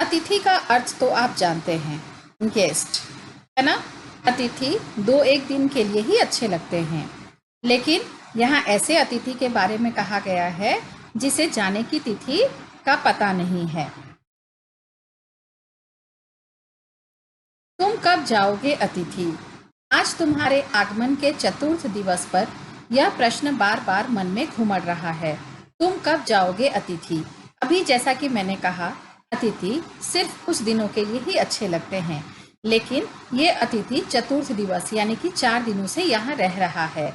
अतिथि का अर्थ तो आप जानते हैं, गेस्ट, है ना। अतिथि 2-1 दिन के लिए ही अच्छे लगते हैं, लेकिन यहाँ ऐसे अतिथि के बारे में कहा गया है जिसे जाने की तिथि का पता नहीं है। तुम कब जाओगे अतिथि? आज तुम्हारे आगमन के चतुर्थ दिवस पर यह प्रश्न बार बार मन में घुमड़ रहा है। तुम कब जाओगे अतिथि? अभी जैसा कि मैंने कहा, अतिथि सिर्फ कुछ दिनों के लिए ही अच्छे लगते हैं, लेकिन ये अतिथि चतुर्थ दिवस यानी कि 4 दिनों से यहाँ रह रहा है।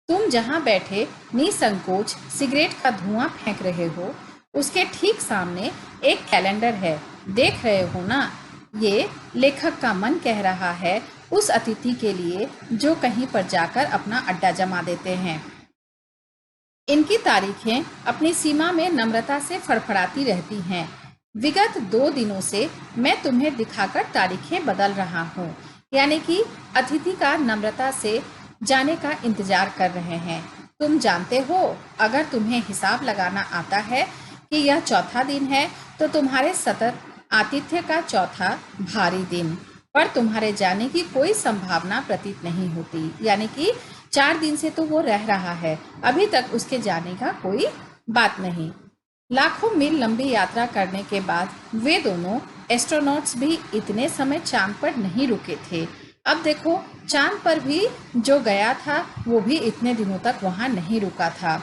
तुम जहाँ बैठे निसंकोच सिगरेट का धुआं फेंक रहे हो, उसके ठीक सामने एक कैलेंडर है, देख रहे हो ना। ये लेखक का मन कह रहा है उस अतिथि के लिए जो कहीं पर जाकर अपना अड्डा जमा देते हैं। इनकी तारीखें अपनी सीमा में नम्रता से फड़फड़ाती रहती हैं। विगत 2 दिनों से मैं तुम्हें दिखाकर तारीखें बदल रहा हूँ, यानी कि अतिथि का नम्रता से जाने का इंतजार कर रहे हैं। तुम जानते हो, अगर तुम्हें हिसाब लगाना आता है कि यह चौथा दिन है, तो तुम्हारे सतत आतिथ्य का चौथा भारी दिन पर तुम्हारे जाने की कोई संभावना प्रतीत नहीं होती, यानी कि 4 दिन से तो वो रह रहा है, अभी तक उसके जाने का कोई बात नहीं। लाखों मील लंबी यात्रा करने के बाद वे दोनों एस्ट्रोनॉट्स भी इतने समय चांद पर नहीं रुके थे। अब देखो, चांद पर भी जो गया था वो भी इतने दिनों तक वहां नहीं रुका था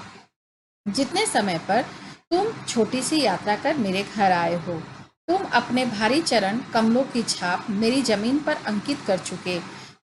जितने समय पर तुम छोटी सी यात्रा कर मेरे घर आए हो। तुम अपने भारी चरण कमलों की छाप मेरी जमीन पर अंकित कर चुके।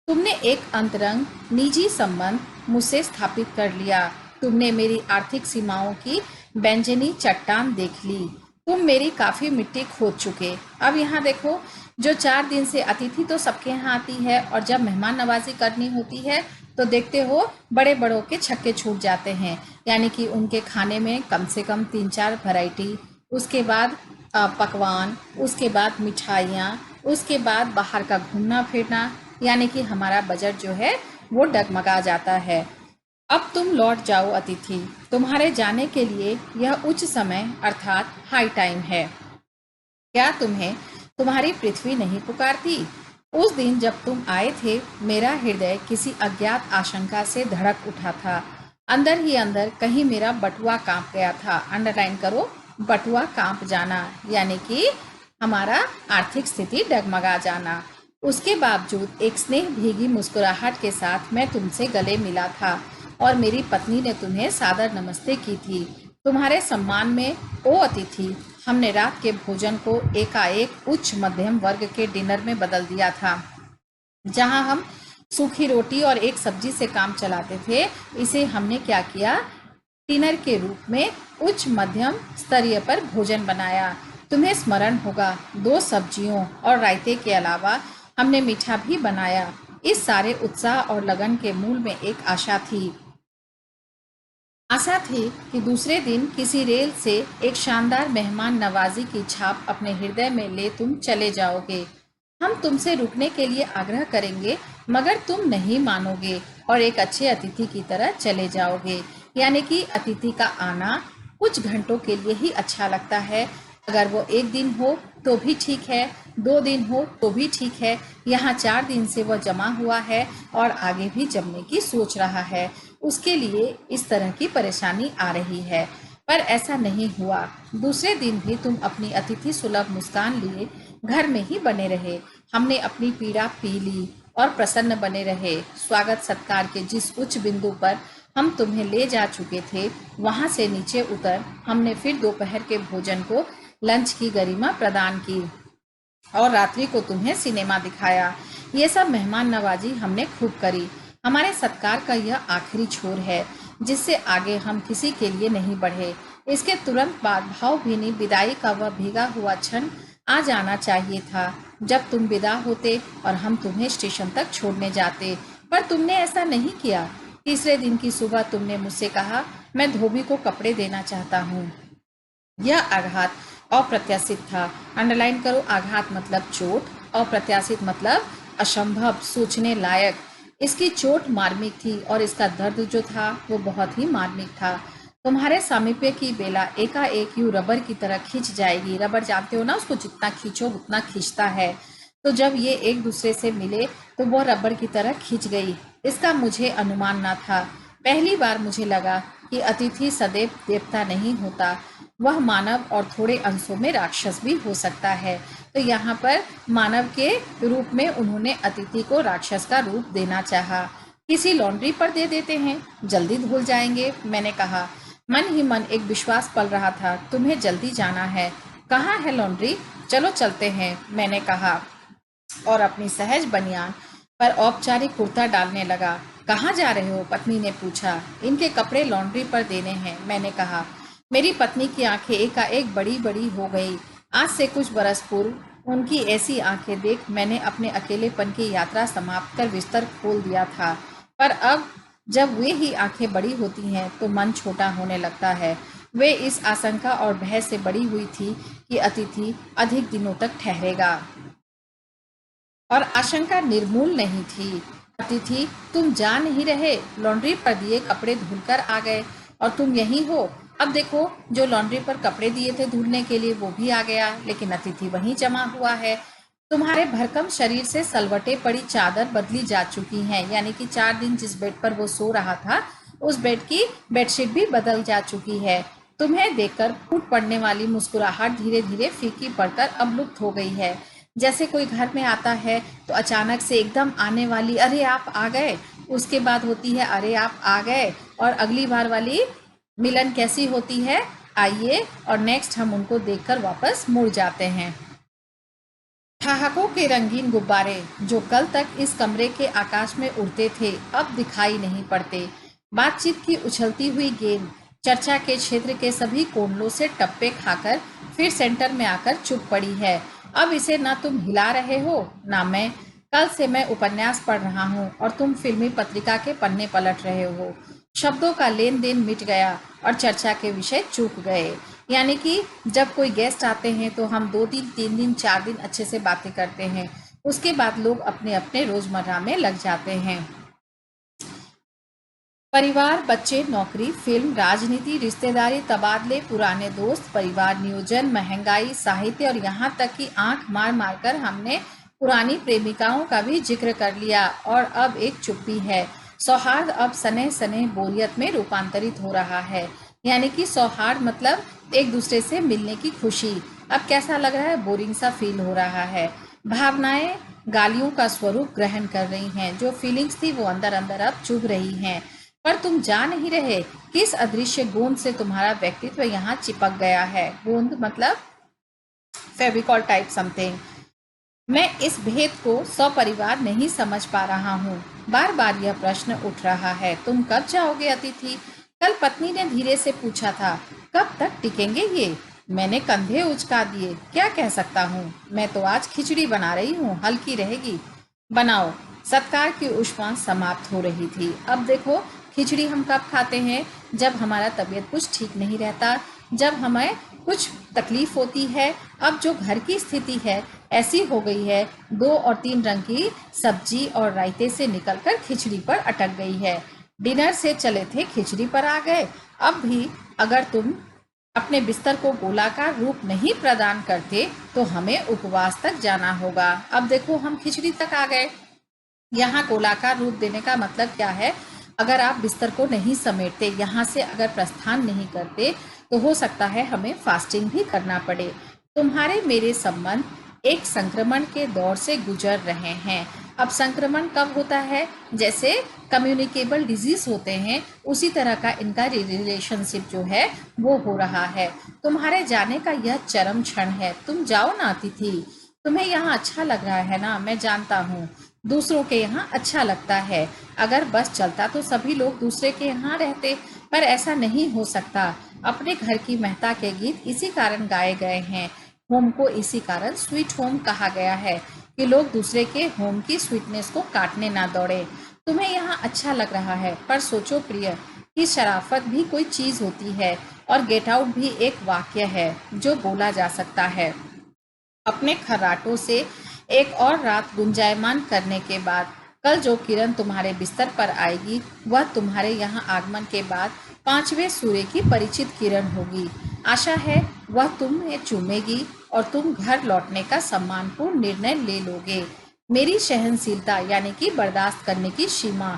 तुमने एक अंतरंग निजी संबंध मुझसे स्थापित कर लिया। तुमने मेरी आर्थिक सीमाओं की बैंजनी चट्टान देख ली। तुम मेरी काफी मिट्टी खोद चुके। अब यहाँ देखो, जो 4 दिन से अतिथि तो सबके यहाँ आती है, और जब मेहमान नवाजी करनी होती है तो देखते हो बड़े बड़ों के छक्के छूट जाते हैं, यानी कि उनके खाने में कम से कम 3-4 वैरायटी, उसके बाद पकवान, उसके बाद मिठाइयाँ, उसके बाद बाहर का घूमना फिरना, यानी कि हमारा बजट जो है वो डगमगा जाता है। अब तुम लौट जाओ अतिथि, तुम्हारे जाने के लिए यह उच्च समय अर्थात हाई टाइम है। क्या तुम्हें तुम्हारी पृथ्वी नहीं पुकारती? उस दिन जब तुम आए थे, मेरा हृदय किसी अज्ञात आशंका से धड़क उठा था। अंदर ही अंदर कहीं मेरा बटुआ कांप गया था। अंडरलाइन करो, बटुआ कांप जाना, यानी कि हमारा आर्थिक स्थिति डगमगा जाना। उसके बावजूद एक स्नेह भीगी मुस्कुराहट के साथ मैं तुमसे गले मिला था और मेरी पत्नी ने तुम्हें सादर नमस्ते की थी। तुम्हारे सम्मान में, ओ अतिथि, हमने रात के भोजन को एकाएक उच्च मध्यम वर्ग के डिनर में बदल दिया था। जहां हम सूखी रोटी और एक सब्जी से काम चलाते थे, इसे हमने क्या किया, डिनर के रूप में उच्च मध्यम स्तरीय पर भोजन बनाया। तुम्हें स्मरण होगा, 2 सब्जियों और रायते के अलावा हमने मीठा भी बनाया। इस सारे उत्साह और लगन के मूल में एक आशा थी। आशा थी कि दूसरे दिन किसी रेल से एक शानदार मेहमान नवाजी की छाप अपने हृदय में ले तुम चले जाओगे। हम तुमसे रुकने के लिए आग्रह करेंगे, मगर तुम नहीं मानोगे और एक अच्छे अतिथि की तरह चले जाओगे। यानी कि अतिथि का आना कुछ घंटों के लिए ही अच्छा लगता है। अगर वो 1 दिन हो तो भी ठीक है, 2 दिन हो तो भी ठीक है। यहाँ 4 दिन से वह जमा हुआ है और आगे भी जमने की सोच रहा है। उसके लिए इस तरह की परेशानी आ रही है, पर ऐसा नहीं हुआ। दूसरे दिन भी तुम अपनी अतिथि सुलभ मुस्कान लिए घर में ही बने रहे। हमने अपनी पीड़ा पी ली और प्रसन्न बने रहे। स्वागत सत्कार के जिस उच्च बिंदु पर हम तुम्हें ले जा चुके थे, वहां से नीचे उतर हमने फिर दोपहर के भोजन को लंच की गरिमा प्रदान की और रात्रि को तुम्हें सिनेमा दिखाया। ये सब मेहमान नवाजी हमने खूब करी। हमारे सत्कार का यह आखिरी छोर है, जिससे आगे हम किसी के लिए नहीं बढ़े। इसके तुरंत बाद भावभीनी विदाई का वह भीगा हुआ क्षण आ जाना चाहिए था, जब तुम विदा होते और हम तुम्हें स्टेशन तक छोड़ने जाते, पर तुमने ऐसा नहीं किया। तीसरे दिन की सुबह तुमने मुझसे कहा, मैं धोबी को कपड़े देना चाहता हूँ। यह आघात अप्रत्याशित था। अंडरलाइन करो, आघात मतलब चोट, अप्रत्याशित मतलब असंभव, सोचने लायक। इसकी चोट मार्मिक थी और इसका दर्द जो था वो बहुत ही मार्मिक था। तुम्हारे सामीप्य की बेला एकाएक यूं रबर की तरह खिंच जाएगी। रबर जानते हो ना, उसको जितना खींचो उतना खींचता है। तो जब ये एक दूसरे से मिले तो वो रबर की तरह खिंच गई। इसका मुझे अनुमान न था। पहली बार मुझे लगा कि अतिथि सदैव देवता नहीं होता, वह मानव और थोड़े अंशों में राक्षस भी हो सकता है। तो यहाँ पर मानव के रूप में उन्होंने अतिथि को राक्षस का रूप देना चाहा। किसी लॉन्ड्री पर दे देते हैं, जल्दी धुल जाएंगे, मैंने कहा। मन ही मन एक विश्वास पल रहा था, तुम्हें जल्दी जाना है। कहाँ है लॉन्ड्री? चलो चलते हैं, मैंने कहा और अपनी सहज बनियान पर औपचारिक कुर्ता डालने लगा। कहाँ जा रहे हो? पत्नी ने पूछा। इनके कपड़े लॉन्ड्री पर देने हैं, मैंने कहा। मेरी पत्नी की आंखें एकाएक बड़ी बड़ी हो गई। आज से कुछ बरस पूर्व उनकी ऐसी आंखें देख मैंने अपने अकेलेपन की यात्रा समाप्त कर बिस्तर खोल दिया था। पर अब जब वे ही आंखें बड़ी होती हैं तो मन छोटा होने लगता है। वे इस आशंका और भय से बड़ी हुई थी कि अतिथि अधिक दिनों तक ठहरेगा, और आशंका निर्मूल नहीं थी। अतिथि, तुम जा नहीं रहे। लॉन्ड्री पर दिए कपड़े धुलकर आ गए और तुम यहीं हो। अब देखो, जो लॉन्ड्री पर कपड़े दिए थे धुलने के लिए वो भी आ गया, लेकिन अतिथि वहीं जमा हुआ है। तुम्हारे भरकम शरीर से सलवटे पड़ी चादर बदली जा चुकी हैं, यानी कि 4 दिन जिस बेड पर वो सो रहा था उस बेड की बेडशीट भी बदल जा चुकी है। तुम्हें देखकर फूट पड़ने वाली मुस्कुराहट धीरे धीरे फीकी पड़कर अब लुप्त हो गई है। जैसे कोई घर में आता है तो अचानक से एकदम आने वाली अरे आप आ गए, उसके बाद होती है अरे आप आ गए, और अगली बार वाली मिलन कैसी होती है, आइए, और नेक्स्ट हम उनको देखकर वापस मुड़ जाते हैं। ठहाकों के रंगीन गुब्बारे जो कल तक इस कमरे के आकाश में उड़ते थे अब दिखाई नहीं पड़ते। बातचीत की उछलती हुई गेंद चर्चा के क्षेत्र के सभी कोंडलों से टप्पे खाकर फिर सेंटर में आकर चुप पड़ी है। अब इसे ना तुम हिला रहे हो ना मैं। कल से मैं उपन्यास पढ़ रहा हूँ और तुम फिल्मी पत्रिका के पन्ने पलट रहे हो। शब्दों का लेन देन मिट गया और चर्चा के विषय चूक गए। यानी कि जब कोई गेस्ट आते हैं तो हम 2 दिन 3 दिन 4 दिन अच्छे से बातें करते हैं, उसके बाद लोग अपने अपने रोजमर्रा में लग जाते हैं। परिवार, बच्चे, नौकरी, फिल्म, राजनीति, रिश्तेदारी, तबादले, पुराने दोस्त, परिवार नियोजन, महंगाई, साहित्य और यहाँ तक कि आंख मार मार कर हमने पुरानी प्रेमिकाओं का भी जिक्र कर लिया, और अब एक चुप्पी है। सौहार्द अब सने सने बोरियत में रूपांतरित हो रहा है। यानी कि सौहार्द मतलब एक दूसरे से मिलने की खुशी अब कैसा लग रहा है, बोरिंग सा फील हो रहा है। भावनाएं गालियों का स्वरूप ग्रहण कर रही हैं। जो फीलिंग्स थी वो अंदर अंदर अब चुभ रही हैं। पर तुम जा नहीं रहे। किस अदृश्य गोंद से तुम्हारा व्यक्तित्व यहाँ चिपक गया है? गोंद मतलब फेविकॉल टाइप समथिंग। मैं इस भेद को सपरिवार नहीं समझ पा रहा हूँ। बार बार यह प्रश्न उठ रहा है, तुम कब जाओगे अतिथि? कल पत्नी ने धीरे से पूछा था। कब तक टिकेंगे ये? मैंने कंधे उचका दिए। क्या कह सकता हूँ? मैं तो आज खिचड़ी बना रही हूँ, हल्की रहेगी। बनाओ। सत्कार की ऊष्मा समाप्त हो रही थी। अब देखो, खिचड़ी हम कब खाते हैं? जब हमारा तबीयत कुछ ठीक नहीं रहता, जब हमें कुछ तकलीफ होती है। अब जो घर की स्थिति है ऐसी हो गई है, 2 और 3 रंग की सब्जी और रायते से निकलकर खिचड़ी पर अटक गई है। डिनर से चले थे, खिचड़ी पर आ गए। अब भी अगर तुम अपने बिस्तर को गोलाकार रूप नहीं प्रदान करते तो हमें उपवास तक जाना होगा। अब देखो, हम खिचड़ी तक आ गए। यहाँ गोलाकार रूप देने का मतलब क्या है? अगर आप बिस्तर को नहीं समेटते, यहाँ से अगर प्रस्थान नहीं करते, तो हो सकता है हमें फास्टिंग भी करना पड़े। तुम्हारे मेरे संबंध एक संक्रमण के दौर से गुजर रहे हैं। अब संक्रमण कब होता है? जैसे कम्युनिकेबल डिजीज होते हैं, उसी तरह का इनका रिलेशनशिप जो है वो हो रहा है। तुम्हारे जाने का यह चरम क्षण है। तुम जाओ ना अतिथि। तुम्हें यहाँ अच्छा लग रहा है ना, मैं जानता हूँ। दूसरों के यहाँ अच्छा लगता है। अगर बस चलता तो सभी लोग दूसरे के यहाँ रहते, पर ऐसा नहीं हो सकता। अपने घर की महता के गीत इसी कारण गाए गए हैं। होम को इसी कारण स्वीट होम कहा गया है कि लोग दूसरे के होम की स्वीटनेस को काटने ना दौड़े। तुम्हें यहाँ अच्छा लग रहा है, पर सोचो प्रिय कि शराफत भी कोई चीज होती है, और गेट आउट भी एक वाक्य है जो बोला जा सकता है। अपने खर्राटों से एक और रात गुंजायमान करने के बाद कल जो किरण तुम्हारे बिस्तर पर आएगी वह तुम्हारे यहाँ आगमन के बाद पांचवें सूर्य की परिचित किरण होगी। आशा है वह तुम्हें चूमेगी और तुम घर लौटने का सम्मानपूर्ण निर्णय ले लोगे। मेरी सहनशीलता यानी कि बर्दाश्त करने की सीमा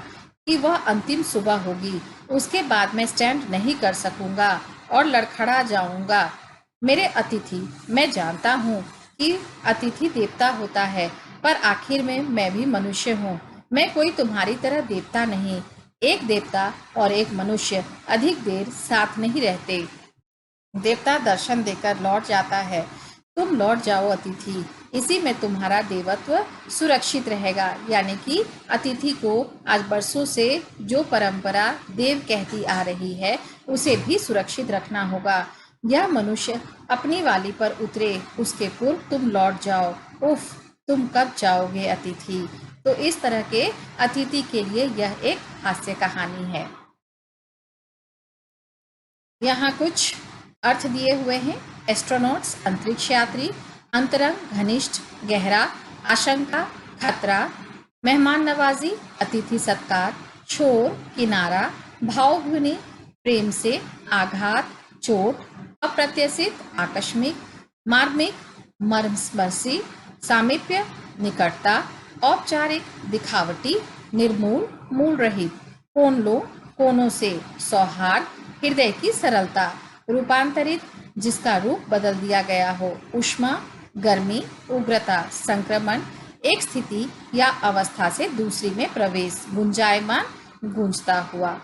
कि वह अंतिम सुबह होगी। उसके बाद मैं स्टैंड नहीं कर सकूंगा और लड़खड़ा जाऊंगा। मेरे अतिथि, मैं जानता हूँ कि अतिथि देवता होता है, पर आखिर में मैं भी मनुष्य हूँ। मैं कोई तुम्हारी तरह देवता नहीं। एक देवता और एक मनुष्य अधिक देर साथ नहीं रहते। देवता दर्शन देकर लौट जाता है। तुम लौट जाओ अतिथि, इसी में तुम्हारा देवत्व सुरक्षित रहेगा। यानी कि अतिथि को आज बरसों से जो परंपरा देव कहती आ रही है उसे भी सुरक्षित रखना होगा। यह मनुष्य अपनी वाली पर उतरे उसके पूर्व तुम लौट जाओ। उफ, तुम कब जाओगे अतिथि। तो इस तरह के अतिथि के लिए यह एक हास्य कहानी है। यहाँ कुछ अर्थ दिए हुए हैं। एस्ट्रोनॉट्स अंतरिक्ष यात्री, अंतरंग घनिष्ठ गहरा, आशंका खतरा, मेहमान नवाजी अतिथि सत्कार, छोर किनारा, भावभूनि प्रेम से, आघात चोट, अप्रत्याशित आकस्मिक, मार्मिक मर्मस्पर्शी, सामीप्य निकटता, औपचारिक दिखावटी, निर्मूल मूल रहित, कोनलों कोनों से, सौहार्द हृदय की सरलता, रूपांतरित जिसका रूप बदल दिया गया हो, ऊष्मा गर्मी, उग्रता, संक्रमण एक स्थिति या अवस्था से दूसरी में प्रवेश, गुंजायमान गूंजता हुआ।